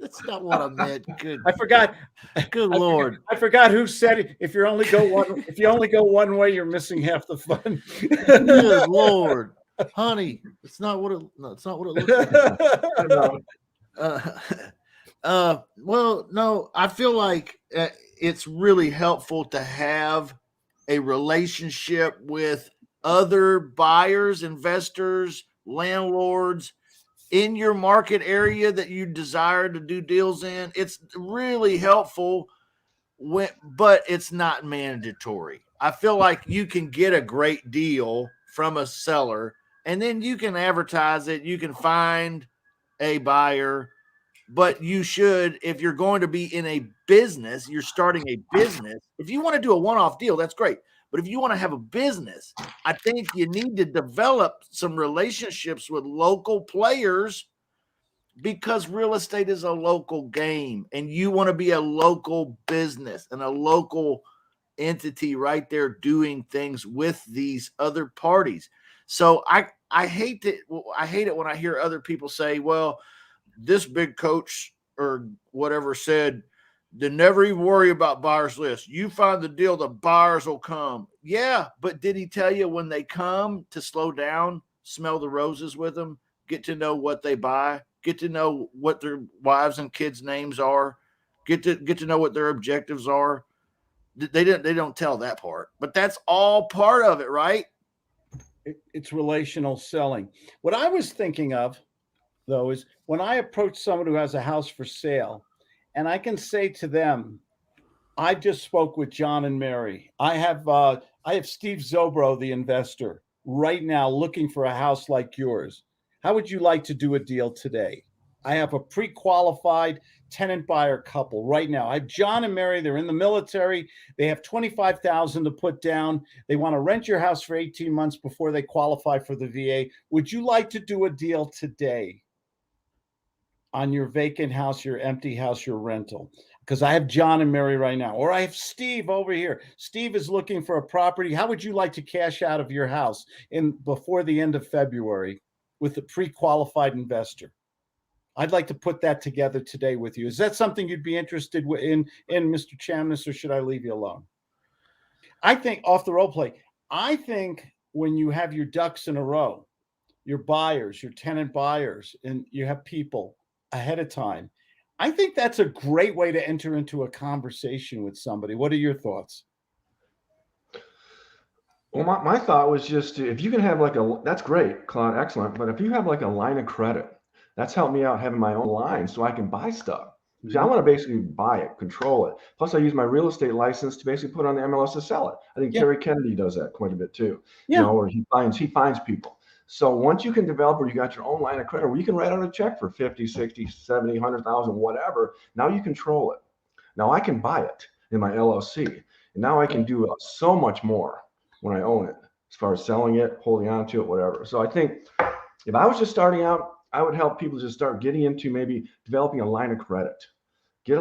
that's not what I meant. Good. I forgot. Good Lord. I forgot who said it. If you only go one way, you're missing half the fun. Good Lord, honey, it's not what it looks like. Well, no, I feel like it's really helpful to have a relationship with other buyers, investors, landlords in your market area that you desire to do deals in. It's really helpful but it's not mandatory. I feel like you can get a great deal from a seller and then you can advertise it. You can find a buyer, but you should, if you're going to be in a business, you're starting a business. If you want to do a one-off deal, that's great. But if you want to have a business, I think you need to develop some relationships with local players because real estate is a local game and you want to be a local business and a local entity right there doing things with these other parties. So I hate it when I hear other people say, well, this big coach or whatever said, they never even worry about buyers list. You find the deal, the buyers will come. Yeah, but did he tell you when they come to slow down, smell the roses with them, get to know what they buy, get to know what their wives and kids' names are, get to know what their objectives are? They don't tell that part, but that's all part of it, right? It's relational selling. What I was thinking of, though, is when I approach someone who has a house for sale, and I can say to them, I just spoke with John and Mary. I have Steve Zobro, the investor, right now looking for a house like yours. How would you like to do a deal today? I have a pre-qualified tenant buyer couple right now. I have John and Mary. They're in the military. They have $25,000 to put down. They want to rent your house for 18 months before they qualify for the VA. Would you like to do a deal today on your vacant house, your empty house, your rental? Because I have John and Mary right now, or I have Steve over here. Steve is looking for a property. How would you like to cash out of your house before the end of February with a pre-qualified investor? I'd like to put that together today with you. Is that something you'd be interested in, Mr. Chamness, or should I leave you alone? I think off the role play, I think when you have your ducks in a row, your buyers, your tenant buyers, and you have people ahead of time, I think that's a great way to enter into a conversation with somebody. What are your thoughts? Well, my thought was just if you can have that's great, Claude, excellent. But if you have like a line of credit, that's helped me out having my own line so I can buy stuff. See, I want to basically buy it, control it. Plus, I use my real estate license to basically put on the MLS to sell it. I think Kerry Kennedy does that quite a bit too. Yeah. You know, where he finds people. So once you can develop where you got your own line of credit, where you can write out a check for 50, 60, 70, 100,000, whatever, now you control it. Now I can buy it in my LLC. And now I can do so much more when I own it, as far as selling it, holding on to it, whatever. So I think if I was just starting out, I would help people just start getting into maybe developing a line of credit. Get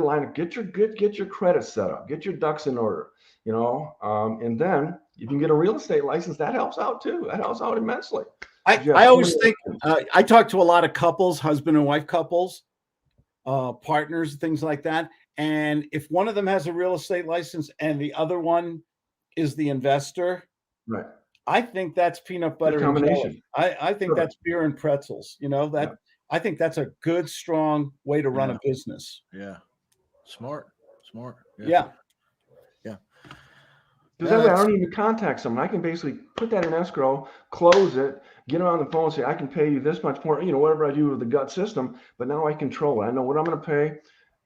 your credit set up, get your ducks in order, you know, and then if you can get a real estate license, that helps out too. That helps out immensely. I always think I talk to a lot of couples, husband and wife couples, partners, things like that. And if one of them has a real estate license and the other one is the investor, right? I think that's peanut butter combination. And jelly. I think that's beer and pretzels. You know that. Yeah. I think that's a good, strong way to run a business. Yeah, smart. Yeah. Because that way I don't even contact someone. I can basically put that in escrow, close it, get them on the phone and say, I can pay you this much more, you know, whatever I do with the gut system, but now I control it. I know what I'm going to pay,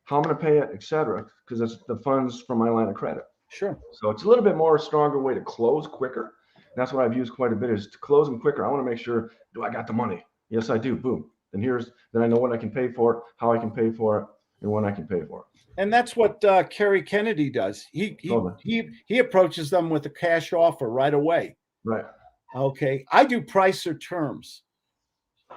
how I'm going to pay it, etc. Because it's the funds from my line of credit. Sure. So it's a little bit more stronger way to close quicker. That's what I've used quite a bit, is to close them quicker. I want to make sure, do I got the money? Yes, I do. Boom. Then I know what I can pay for it, how I can pay for it, and when I can pay for it. And that's what Kerry Kennedy does. He approaches them with a cash offer right away. Right. Okay. I do price or terms.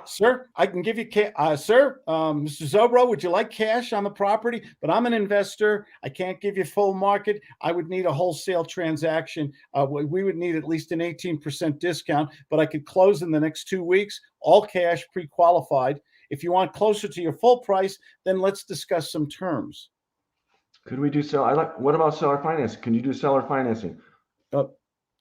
Sir, I can give you Mr. Zobro, would you like cash on the property? But I'm an investor. I can't give you full market. I would need a wholesale transaction. We would need at least an 18% discount, but I could close in the next 2 weeks, all cash, pre-qualified. If you want closer to your full price, then let's discuss some terms. Could we do what about seller financing? Can you do seller financing?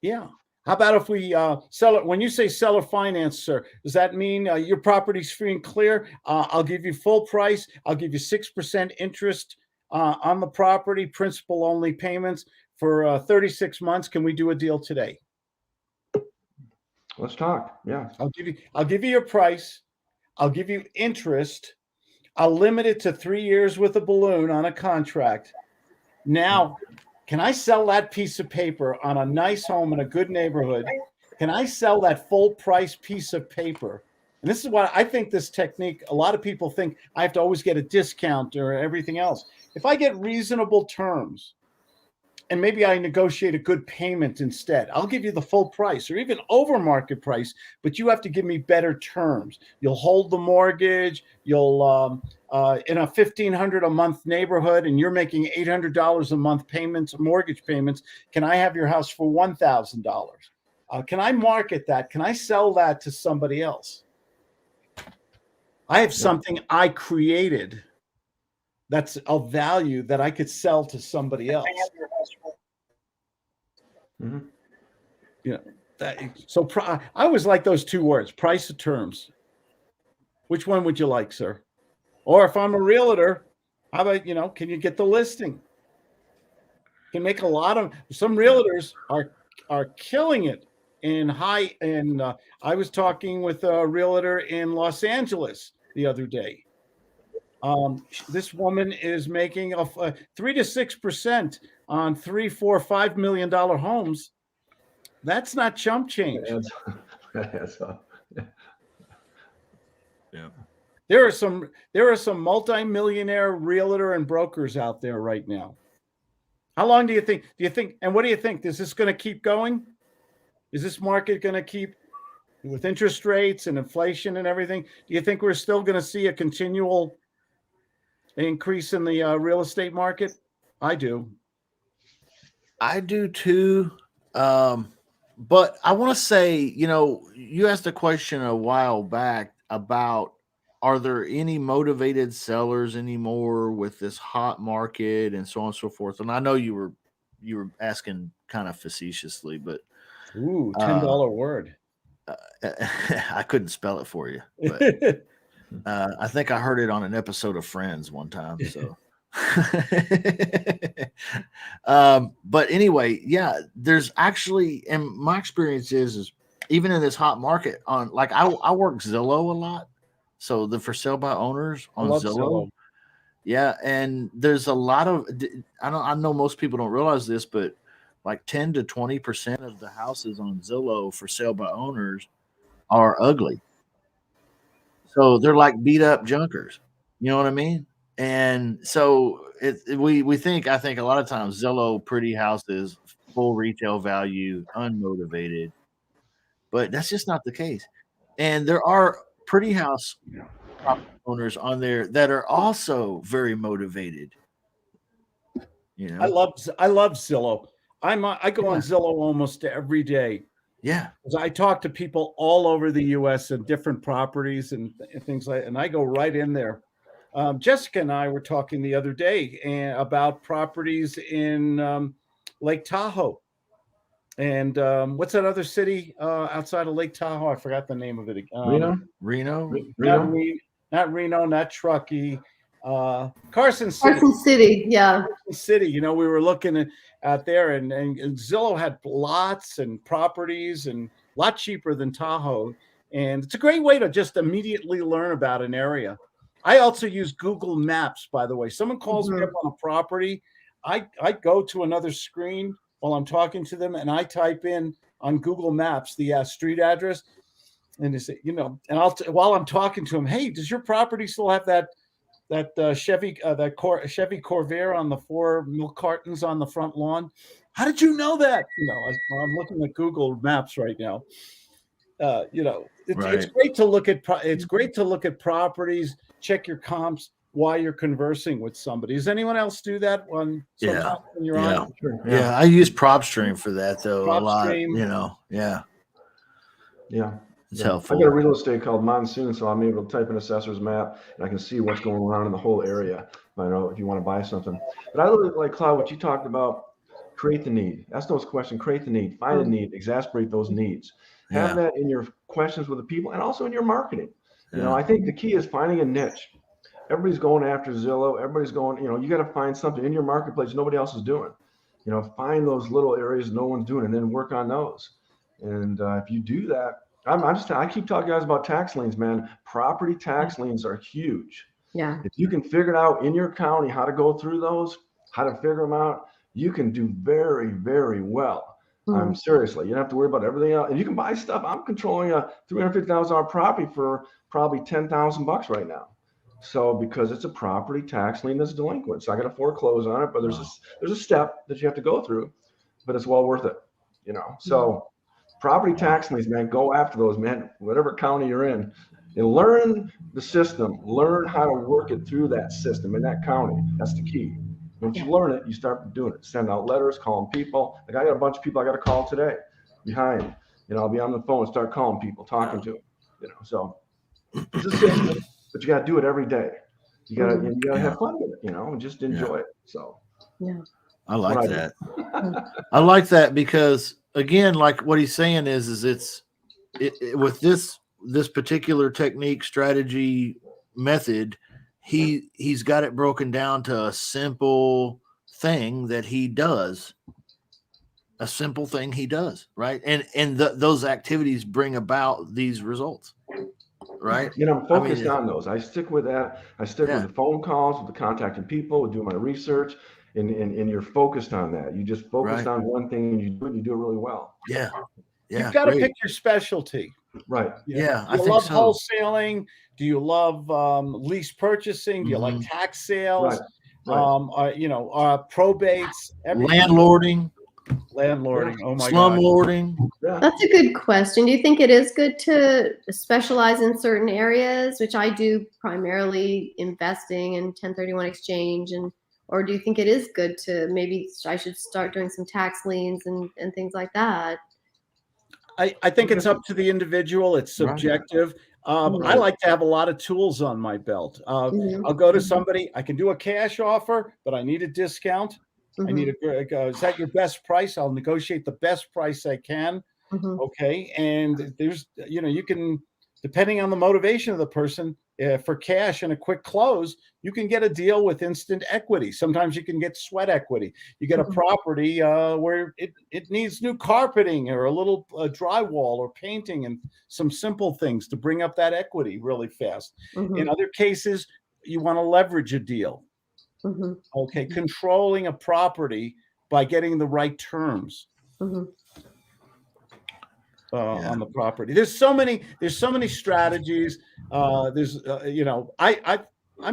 Yeah. How about if we sell it? When you say seller finance, sir, does that mean your property's free and clear? I'll give you full price. I'll give you 6% interest on the property, principal only payments for 36 months. Can we do a deal today? Let's talk. Yeah. I'll give you your price. I'll give you interest. I'll limit it to 3 years with a balloon on a contract. Now, can I sell that piece of paper on a nice home in a good neighborhood? Can I sell that full price piece of paper? And this is why I think this technique, a lot of people think I have to always get a discount or everything else. If I get reasonable terms, and maybe I negotiate a good payment instead, I'll give you the full price or even over market price, but you have to give me better terms. You'll hold the mortgage. You'll in a $1,500 a month neighborhood, and you're making $800 a month payments, mortgage payments. Can I have your house for $1,000? Can I market that? Can I sell that to somebody else? I have something I created that's of value that I could sell to somebody else. Mm-hmm. You know, I always like those two words, price of terms. Which one would you like, sir? Or if I'm a realtor, how about, can you get the listing? Can make a lot of, some realtors are killing it I was talking with a realtor in Los Angeles the other day. This woman is making 3 to 6% on $3, $4, $5 million homes. That's not chump change. Yeah. There are some multi-millionaire realtor and brokers out there right now. How long do you think? And what do you think? Is this going to keep going? Is this market going to keep, with interest rates and inflation and everything? Do you think we're still going to see a continual increase in the real estate market? I do. I do too. But I want to say, you asked a question a while back about, are there any motivated sellers anymore with this hot market and so on and so forth? And I know you were asking kind of facetiously, but ooh, $10 word. I couldn't spell it for you. But I think I heard it on an episode of Friends one time. So, but anyway, yeah, there's actually, and my experience is even in this hot market on, like, I work Zillow a lot. So the for sale by owners on Zillow. Yeah. And there's a lot of, I know most people don't realize this, but like 10 to 20% of the houses on Zillow for sale by owners are ugly. So they're like beat up junkers. You know what I mean? And so I think a lot of times Zillow, pretty houses, full retail value, unmotivated, but that's just not the case. And there are pretty house owners on there that are also very motivated. I love Zillow. I go on Zillow almost every day. Yeah. Because I talk to people all over the U.S. and different properties and things like that, and I go right in there. Jessica and I were talking the other day about properties in Lake Tahoe. And what's that other city outside of Lake Tahoe? I forgot the name of it. Reno? Not Reno, not Truckee. Carson City. Carson City, yeah. Carson City. We were looking out there, and Zillow had lots and properties and a lot cheaper than Tahoe. And it's a great way to just immediately learn about an area. I also use Google Maps, by the way. Someone calls me up on a property. I go to another screen while I'm talking to them, and I type in on Google Maps the street address, and they say, and while I'm talking to them, hey, does your property still have that Chevy Corvair on the 4 milk cartons on the front lawn? How did you know that? I'm looking at Google Maps right now. It's great to look at properties, check your comps while you're conversing with somebody. Does anyone else do that when you're on? Sure. Yeah, I use PropStream for that though a lot. It's helpful. I got a real estate called Monsoon, so I'm able to type in assessor's map and I can see what's going on in the whole area. I know if you want to buy something. But I really like, Cloud, what you talked about. Create the need. Ask those questions. Create the need. Find the need. Exasperate those needs. Have that in your questions with the people and also in your marketing. I think the key is finding a niche. Everybody's going after Zillow. Everybody's going, you got to find something in your marketplace nobody else is doing. find those little areas no one's doing and then work on those. And if you do that, I keep talking guys about tax liens, man. Property tax liens are huge. Yeah. If you can figure it out in your county how to go through those, how to figure them out, you can do very, very well. Seriously, you don't have to worry about everything else. And you can buy stuff. I'm controlling a $350,000 property for probably $10,000 right now. So because it's a property tax lien that's delinquent, so I got to foreclose on it. But there's a step that you have to go through, but it's well worth it. So property tax liens, man, go after those, man. Whatever county you're in, and learn the system. Learn how to work it through that system in that county. That's the key. Once you learn it, you start doing it. Send out letters, calling people. Like I got a bunch of people I got to call today. Behind, I'll be on the phone and start calling people, talking to them. So it's a system, but you got to do it every day. You gotta have fun with it, and just enjoy it. So I like that. I like that because again, like what he's saying is it's with this particular technique, strategy, method, he's got it broken down to a simple thing that he does. A simple thing he does, right? And those activities bring about these results, right? I'm focused on those. I stick with that. I stick with the phone calls, with the contacting people, with doing my research, and you're focused on that. You just focus on one thing and you do it really well. Yeah. You've got to pick your specialty. Right. Yeah. Do you love wholesaling? Do you love lease purchasing? Do you like tax sales? Right. Probates, everything. Landlording. Oh my God. Slumlording. That's a good question. Do you think it is good to specialize in certain areas, which I do primarily investing in 1031 exchange, or do you think it is good to maybe I should start doing some tax liens and things like that? I think it's up to the individual. It's subjective. I like to have a lot of tools on my belt. I'll go to somebody. I can do a cash offer, but I need a discount. I need is that your best price? I'll negotiate the best price I can. Okay. And there's, you can, depending on the motivation of the person, for cash and a quick close, you can get a deal with instant equity. Sometimes you can get sweat equity. You get a property where it needs new carpeting or a little drywall or painting and some simple things to bring up that equity really fast. In other cases, you want to leverage a deal. Okay, controlling a property by getting the right terms on the property. There's so many strategies. I'm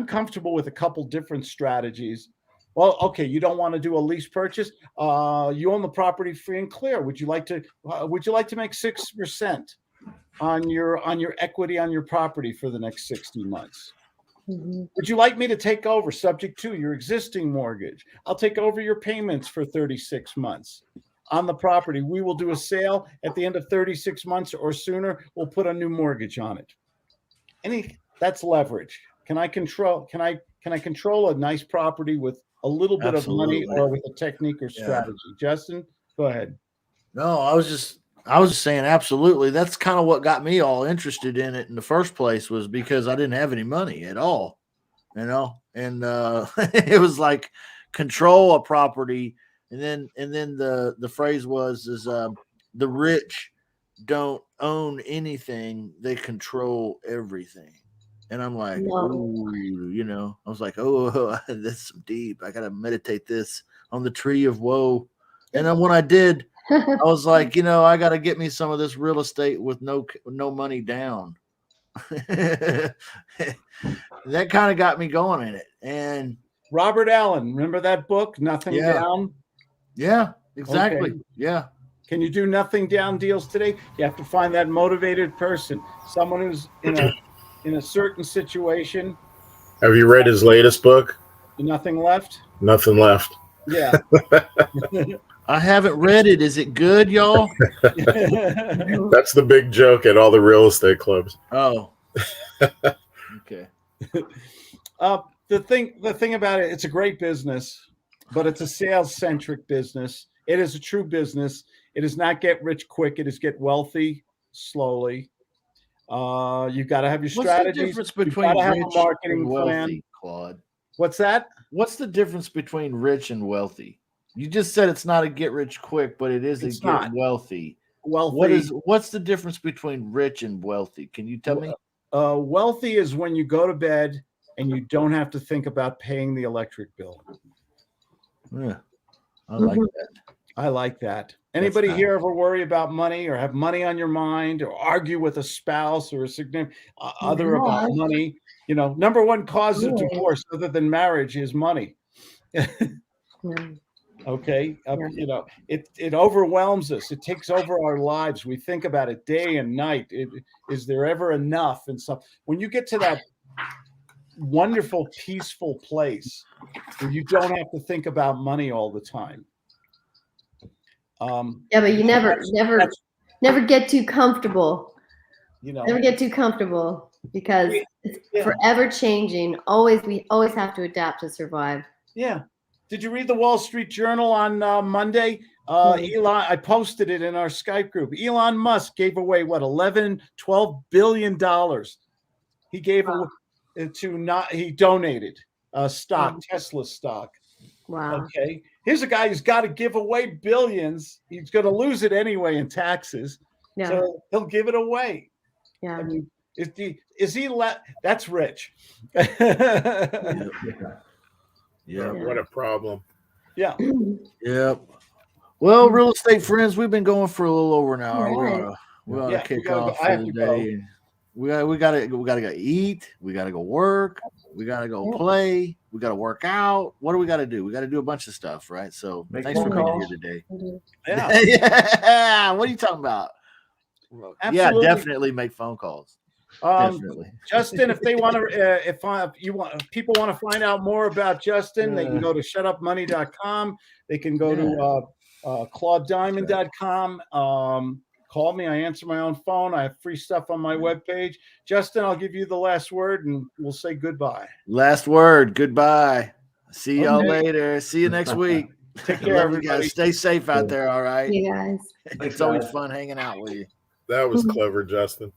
comfortable with a couple different strategies. Well, okay, you don't want to do a lease purchase. You own the property free and clear. Would you like to make 6% on your equity on your property for the next 60 months? Would you like me to take over subject to your existing mortgage? I'll take over your payments for 36 months on the property. We will do a sale at the end of 36 months or sooner. We'll put a new mortgage on it. That's leverage. Can I control a nice property with a little bit of money or with a technique or strategy? Justin, go ahead. No, I was just saying, absolutely. That's kind of what got me all interested in it in the first place, was because I didn't have any money at all, and it was like control a property. And then the phrase was the rich don't own anything. They control everything. And I'm like, ooh, I was like, oh, that's deep. I got to meditate this on the tree of woe. And then when I did, I was like, I got to get me some of this real estate with no money down. That kind of got me going in it. And Robert Allen, remember that book, Nothing Down? Yeah, exactly. Okay. Yeah. Can you do nothing down deals today? You have to find that motivated person, someone who's in a certain situation. Have you read his latest book? Nothing Left? Nothing Left. Yeah. I haven't read it. Is it good, y'all? That's the big joke at all the real estate clubs. Oh. Okay. The thing about it, it's a great business, but it's a sales-centric business. It is a true business. It is not get rich quick. It is get wealthy slowly. You've got to have your strategies. What's the difference between have rich a marketing and wealthy, plan. Claude? What's that? What's the difference between rich and wealthy? You just said it's not a get rich quick, but it is It's a get not. wealthy. Wealthy. What's the difference between rich and wealthy? Can you tell me? Wealthy is when you go to bed and you don't have to think about paying the electric bill. Yeah, I like that. I like that. Anybody nice. here ever worry about money or have money on your mind or argue with a spouse or a significant other about money? You know, number one cause of divorce other than marriage is money. Okay. You know, it overwhelms us. It takes over our lives. We think about it day and night. Is there ever enough? And so when you get to that wonderful, peaceful place where you don't have to think about money all the time. Yeah, but you never get too comfortable. You know, Never get too comfortable because it's forever changing. We always have to adapt to survive. Yeah. Did you read the Wall Street Journal on Monday? Elon, I posted it in our Skype group. Elon Musk gave away what, $12 billion. He gave away he donated stock, Tesla stock. Wow. Okay. Here's a guy who's got to give away billions. He's going to lose it anyway in taxes. Yeah. So he'll give it away. Yeah. I mean, is he that's rich. Yeah. What a problem. Yeah. Yep. Well, real estate friends, we've been going for a little over an hour. Right. We ought to kick off for the day. We gotta go eat. We gotta go work. We gotta go play. We gotta work out. What do we gotta do? We gotta do a bunch of stuff, right? So thanks for being here today. Yeah. Yeah. What are you talking about? Absolutely. Yeah, definitely make phone calls. Definitely. Justin, if they want to, if people want to find out more about Justin, they can go to shutupmoney.com. They can go to claudediamond.com. Call me. I answer my own phone. I have free stuff on my webpage. Justin, I'll give you the last word and we'll say goodbye. Last word. Goodbye. See y'all later. See you next week. Take care, everybody. Guys. Stay safe out there. All right. You guys. It's always fun hanging out with you. That was clever, Justin.